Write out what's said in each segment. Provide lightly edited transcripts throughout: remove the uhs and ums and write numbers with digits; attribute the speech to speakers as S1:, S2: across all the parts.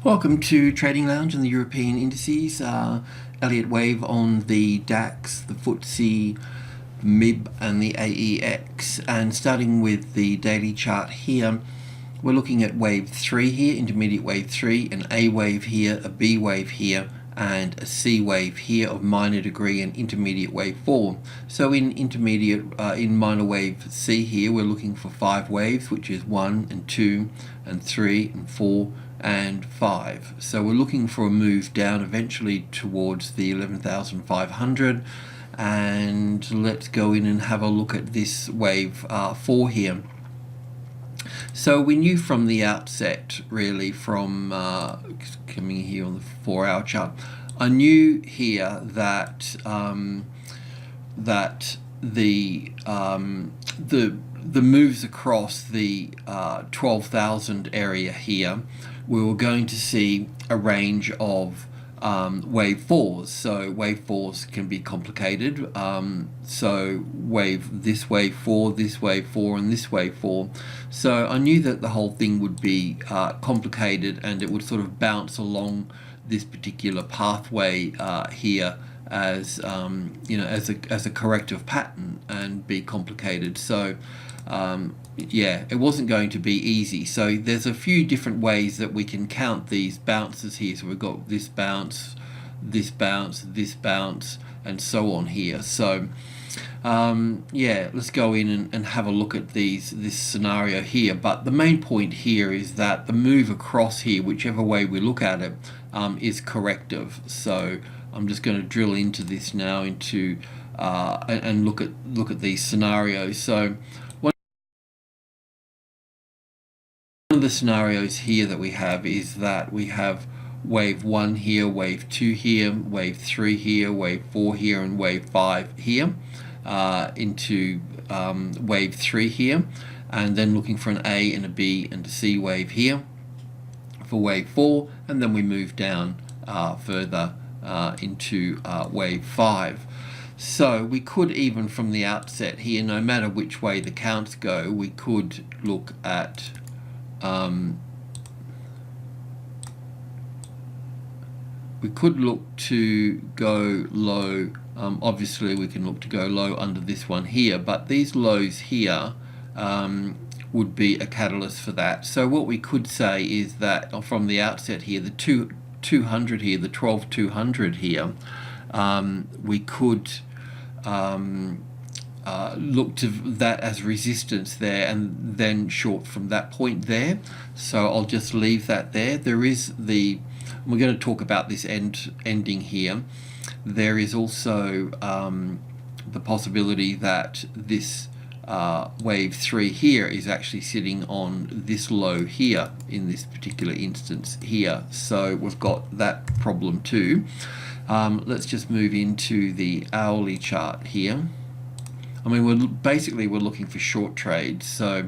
S1: Welcome to Trading Lounge and the European Indices. Elliott Wave on the DAX, the FTSE MIB and the AEX. And starting with the daily chart here, we're looking at wave 3 here, intermediate wave 3, an A wave here, a B wave here, and a C wave here of minor degree and intermediate wave 4. So in minor wave C here, we're looking for 5 waves, which is 1 and 2 and 3 and 4 and 5. So we're looking for a move down eventually towards the 11,500. And let's go in and have a look at this wave 4 here. So we knew from the outset, really, from coming here on the 4-hour chart, I knew here that the moves across the 12,000 area here, we were going to see a range of wave 4s. So wave 4s can be complicated. So this wave 4, this wave 4, and this wave 4. So I knew that the whole thing would be complicated, and it would sort of bounce along this particular pathway here as as a corrective pattern and be complicated. So yeah, it wasn't going to be easy. So there's a few different ways that we can count these bounces here. So we've got this bounce, this bounce, this bounce, and so on here. So yeah, let's go in and have a look at this scenario here. But the main point here is that the move across here, whichever way we look at it, is corrective. So I'm just going to drill into this now and look at these scenarios. So one of the scenarios here that we have is that we have wave 1 here, wave 2 here, wave 3 here, wave 4 here, and wave 5 here into wave 3 here, and then looking for an A and a B and a C wave here for wave 4, and then we move down further into wave 5. So we could, even from the outset here, no matter which way the counts go, we could look at to go low. Obviously we can look to go low under this one here, but these lows here would be a catalyst for that. So what we could say is that from the outset here, the 200 here, the 12,200 here, we could look to that as resistance there, and then short from that point there. So I'll just leave that there. We're going to talk about this ending here. There is also the possibility that this wave 3 here is actually sitting on this low here in this particular instance here. So we've got that problem too. Let's just move into the hourly chart here. I mean, we're looking for short trades. So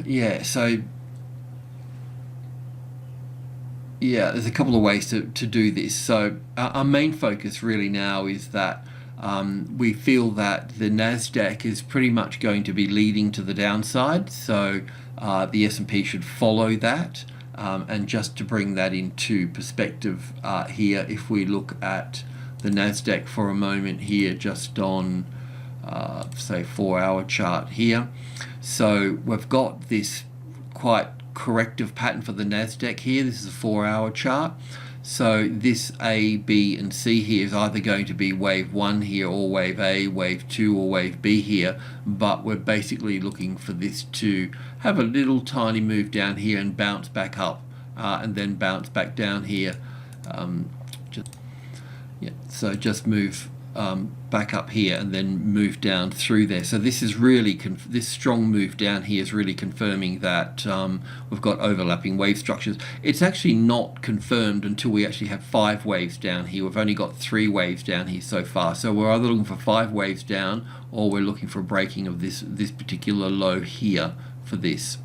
S1: yeah, so yeah, there's a couple of ways to do this. So our main focus really now is that we feel that the Nasdaq is pretty much going to be leading to the downside. So the S&P should follow that. And just to bring that into perspective here, if we look at the Nasdaq for a moment here, just on say 4-hour chart here. So we've got this quite corrective pattern for the Nasdaq here. This is a 4-hour chart. So this A, B, and C here is either going to be wave 1 here, or wave A, wave 2, or wave B here. But we're basically looking for this to have a little tiny move down here and bounce back up, and then bounce back down here. So just move back up here and then move down through there. So this is really this strong move down here is really confirming that we've got overlapping wave structures. It's actually not confirmed until we actually have 5 waves down here. We've only got 3 waves down here so far. So we're either looking for 5 waves down, or we're looking for a breaking of this particular low here for this.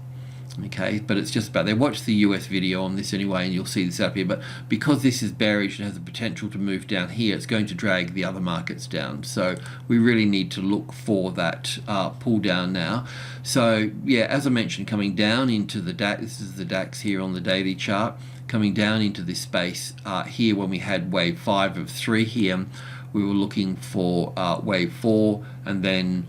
S1: Okay, but it's just about there. Watch the US video on this anyway, and you'll see this up here. But because this is bearish and has the potential to move down here, it's going to drag the other markets down. So we really need to look for that pull down now. So yeah, as I mentioned, coming down into the DAX. This is the DAX here on the daily chart. Coming down into this space here when we had wave 5 of 3 here, we were looking for wave 4 and then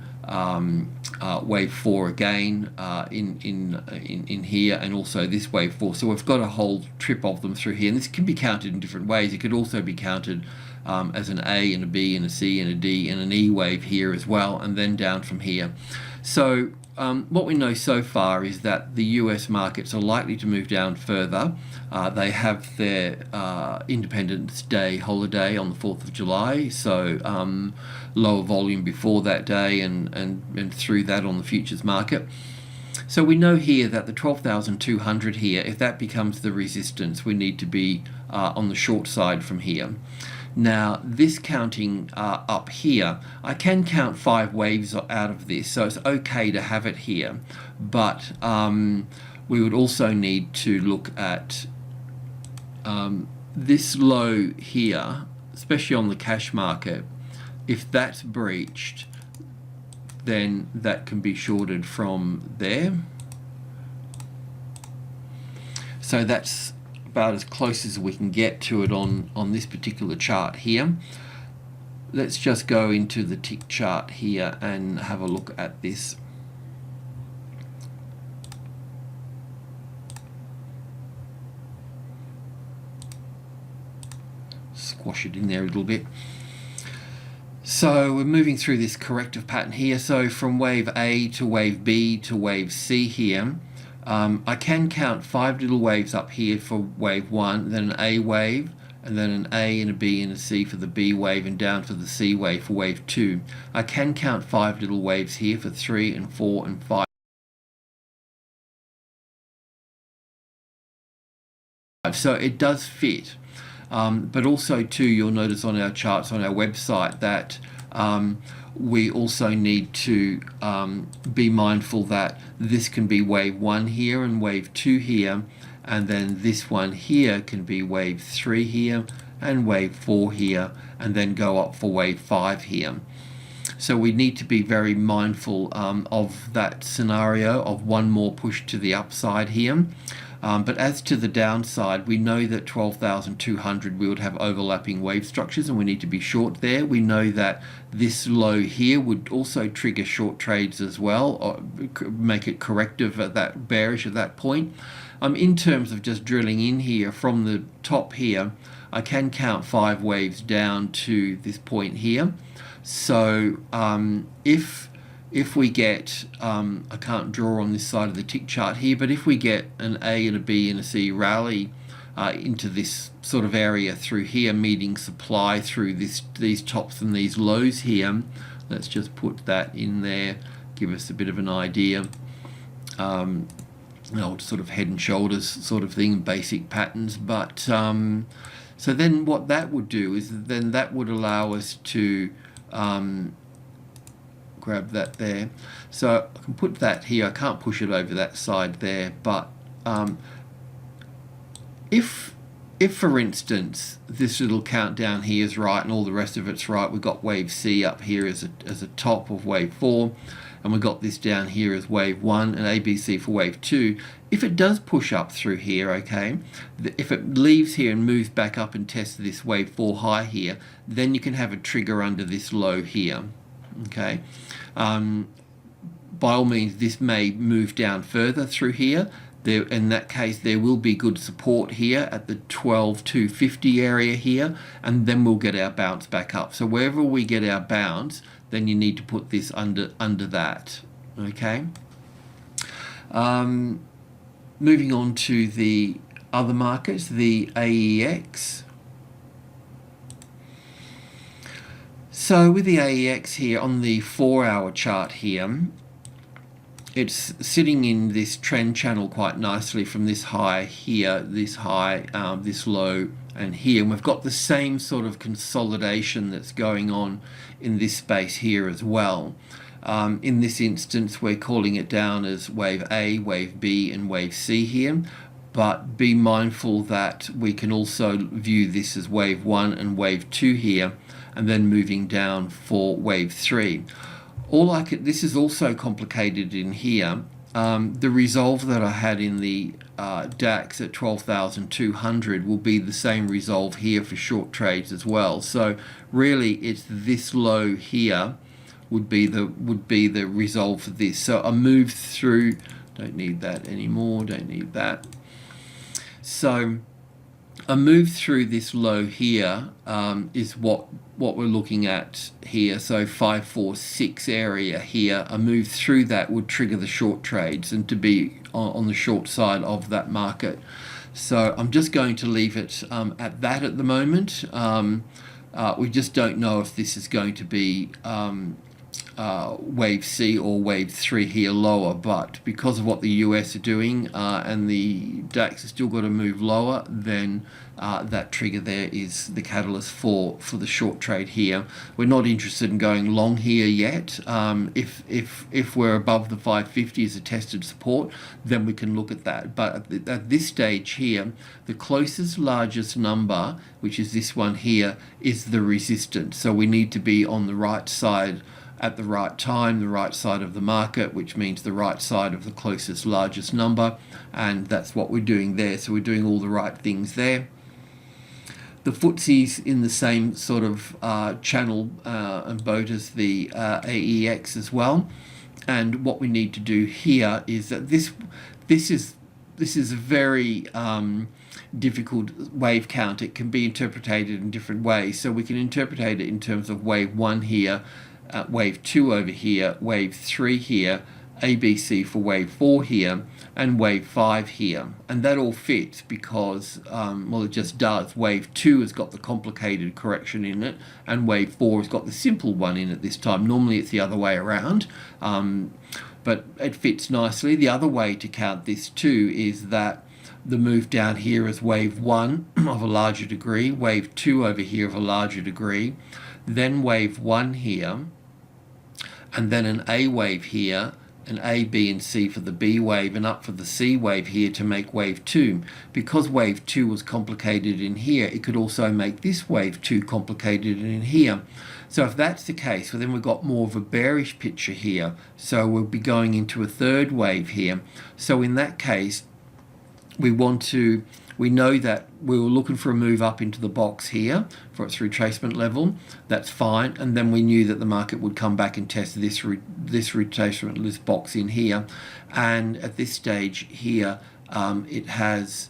S1: wave 4 again in here, and also this wave 4. So we've got a whole trip of them through here, and this can be counted in different ways. It could also be counted as an A and a B and a C and a D and an E wave here as well, and then down from here. So what we know so far is that the US markets are likely to move down further. They have their Independence Day holiday on the 4th of July, so lower volume before that day and through that on the futures market. So we know here that the 12,200 here, if that becomes the resistance, we need to be on the short side from here. Now this counting up here, I can count 5 waves out of this, so it's okay to have it here, but we would also need to look at this low here, especially on the cash market. If that's breached, then that can be shorted from there. So that's about as close as we can get to it on this particular chart here. Let's just go into the tick chart here and have a look at this. Squash it in there a little bit. So we're moving through this corrective pattern here. So from wave A to wave B to wave C here, I can count 5 little waves up here for wave 1, then an A wave, and then an A and a B and a C for the B wave, and down for the C wave for wave 2. I can count 5 little waves here for 3 and 4 and 5. So it does fit. But also too, you'll notice on our charts on our website that we also need to be mindful that this can be wave 1 here and wave 2 here, and then this one here can be wave 3 here and wave 4 here, and then go up for wave 5 here. So we need to be very mindful of that scenario of one more push to the upside here. But as to the downside, we know that 12,200 we would have overlapping wave structures, and we need to be short there. We know that this low here would also trigger short trades as well, or make it corrective at that bearish at that point. In terms of just drilling in here from the top here, I can count 5 waves down to this point here. So if we get, I can't draw on this side of the tick chart here, but if we get an A and a B and a C rally into this sort of area through here, meeting supply through these tops and these lows here, let's just put that in there, give us a bit of an idea. Sort of head and shoulders sort of thing, basic patterns. But so then what that would do is then that would allow us to grab that there. So I can put that here. I can't push it over that side there, but if for instance this little countdown here is right and all the rest of it's right, we've got wave C up here as a top of wave 4, and we've got this down here as wave 1 and ABC for wave 2. If it does push up through here, okay, if it leaves here and moves back up and tests this wave 4 high here, then you can have a trigger under this low here. Okay, by all means this may move down further through here. There, in that case, there will be good support here at the 12,250 area here, and then we'll get our bounce back up. So wherever we get our bounce, then you need to put this under that. Okay. Moving on to the other markets, the AEX. So with the AEX here on the 4-hour chart here, it's sitting in this trend channel quite nicely from this high here, this high, this low, and here. And we've got the same sort of consolidation that's going on in this space here as well. In this instance, we're calling it down as wave A, wave B, and wave C here. But be mindful that we can also view this as wave 1 and wave 2 here, and then moving down for wave 3. This is also complicated in here. The resolve that I had in the DAX at 12,200 will be the same resolve here for short trades as well. So really, it's this low here would be the resolve for this. So a move through. Don't need that anymore. Don't need that. So a move through this low here is what we're looking at here. So 546 area here, a move through that would trigger the short trades and to be on the short side of that market. So I'm just going to leave it at that at the moment. We just don't know if this is going to be wave C or wave 3 here lower, but because of what the US are doing and the DAX has still got to move lower, then that trigger there is the catalyst for the short trade here. We're not interested in going long here yet. If we're above the 550 as a tested support, then we can look at that. But at this stage here, the closest largest number, which is this one here, is the resistance. So we need to be on the right side at the right time, the right side of the market, which means the right side of the closest largest number, and that's what we're doing there. So we're doing all the right things there. The FTSE's in the same sort of channel and boat as the AEX as well. And what we need to do here is that this is a very difficult wave count. It can be interpreted in different ways. So we can interpret it in terms of wave 1 here, wave 2 over here, wave 3 here, ABC for wave 4 here, and wave 5 here. And that all fits because, well, it just does. Wave 2 has got the complicated correction in it, and wave 4 has got the simple one in it this time. Normally it's the other way around, but it fits nicely. The other way to count this too is that the move down here is wave 1 of a larger degree, wave 2 over here of a larger degree, then wave 1 here, and then an A wave here, an A, B, and C for the B wave, and up for the C wave here to make wave 2. Because wave 2 was complicated in here, it could also make this wave 2 complicated in here. So if that's the case, well, then we've got more of a bearish picture here. So we'll be going into a third wave here. So in that case, we know that we were looking for a move up into the box here for its retracement level. That's fine. And then we knew that the market would come back and test this retracement box in here. And at this stage here, it has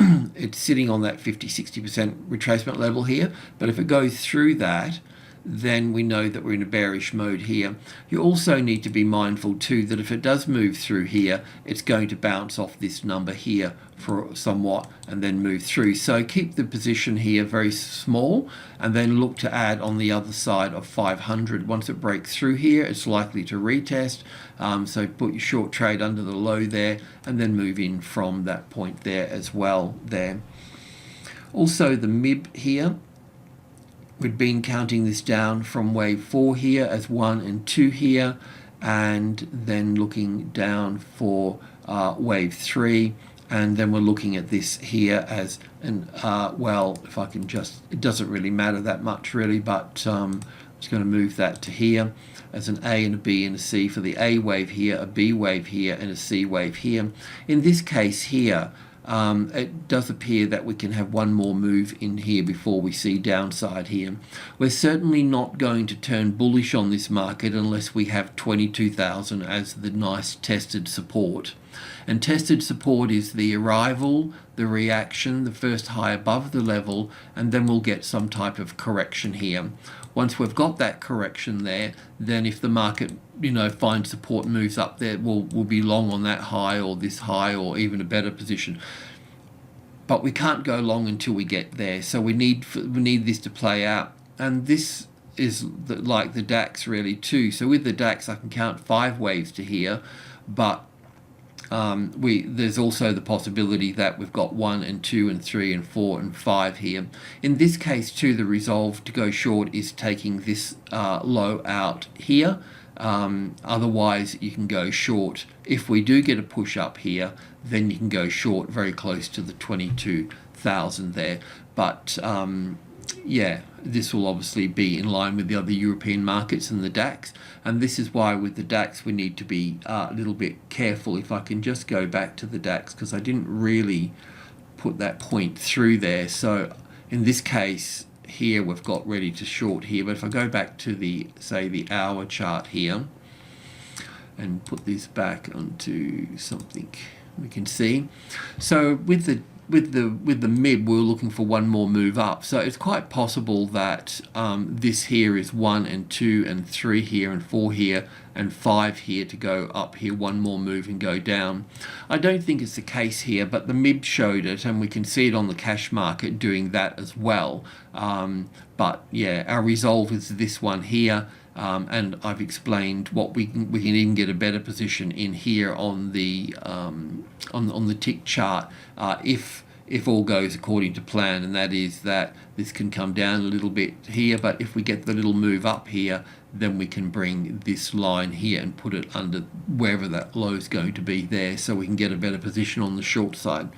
S1: it's sitting on that 50-60% retracement level here. But if it goes through that, then we know that we're in a bearish mode here. You also need to be mindful too that if it does move through here, it's going to bounce off this number here for somewhat and then move through. So keep the position here very small and then look to add on the other side of 500. Once it breaks through here, it's likely to retest. So put your short trade under the low there and then move in from that point there as well there. Also the MIB here, we'd been counting this down from wave 4 here as 1 and 2 here, and then looking down for wave 3, and then we're looking at this here as an well, if I can just, it doesn't really matter that much really, but I'm just going to move that to here as an A and a B and a C for the A wave here, a B wave here, and a C wave here. In this case here, it does appear that we can have one more move in here before we see downside here. We're certainly not going to turn bullish on this market unless we have 22,000 as the nice tested support. And tested support is the arrival, the reaction, the first high above the level, and then we'll get some type of correction here. Once we've got that correction there, then if the market, finds support and moves up there, we'll be long on that high or this high or even a better position. But we can't go long until we get there. So we need this to play out. And this is like the DAX really too. So with the DAX, I can count 5 waves to here, but there's also the possibility that we've got 1 and 2 and 3 and 4 and 5 here. In this case too, the resolve to go short is taking this low out here. Otherwise you can go short. If we do get a push up here, then you can go short very close to the 22,000 there. But yeah, this will obviously be in line with the other European markets and the DAX, and this is why with the DAX we need to be a little bit careful. If I can just go back to the DAX, because I didn't really put that point through there. So in this case here we've got ready to short here, but if I go back to the, say, the hour chart here and put this back onto something we can see. So with the MIB, we're looking for one more move up. So it's quite possible that this here is 1 and 2 and 3 here and 4 here and 5 here to go up here, one more move and go down. I don't think it's the case here, but the MIB showed it, and we can see it on the cash market doing that as well. But yeah, our resolve is this one here. And I've explained what we can even get a better position in here on the tick chart if all goes according to plan, and that is that this can come down a little bit here, but if we get the little move up here, then we can bring this line here and put it under wherever that low is going to be there, so we can get a better position on the short side.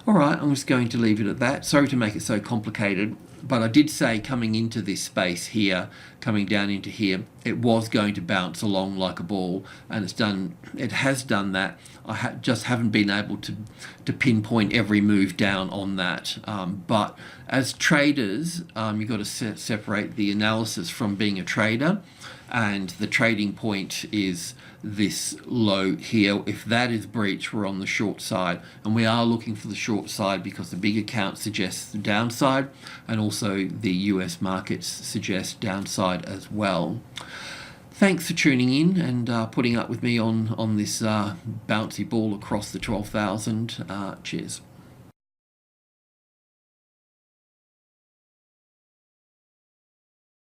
S1: All right, I'm just going to leave it at that. Sorry to make it so complicated, but I did say coming into this space here, coming down into here, it was going to bounce along like a ball, and it has done that. I just haven't been able to pinpoint every move down on that. But as traders, you've got to separate the analysis from being a trader, and the trading point is this low here. If that is breached, we're on the short side, and we are looking for the short side because the big account suggests the downside, and also the US markets suggest downside as well. Thanks for tuning in and putting up with me on this bouncy ball across the 12,000. Cheers.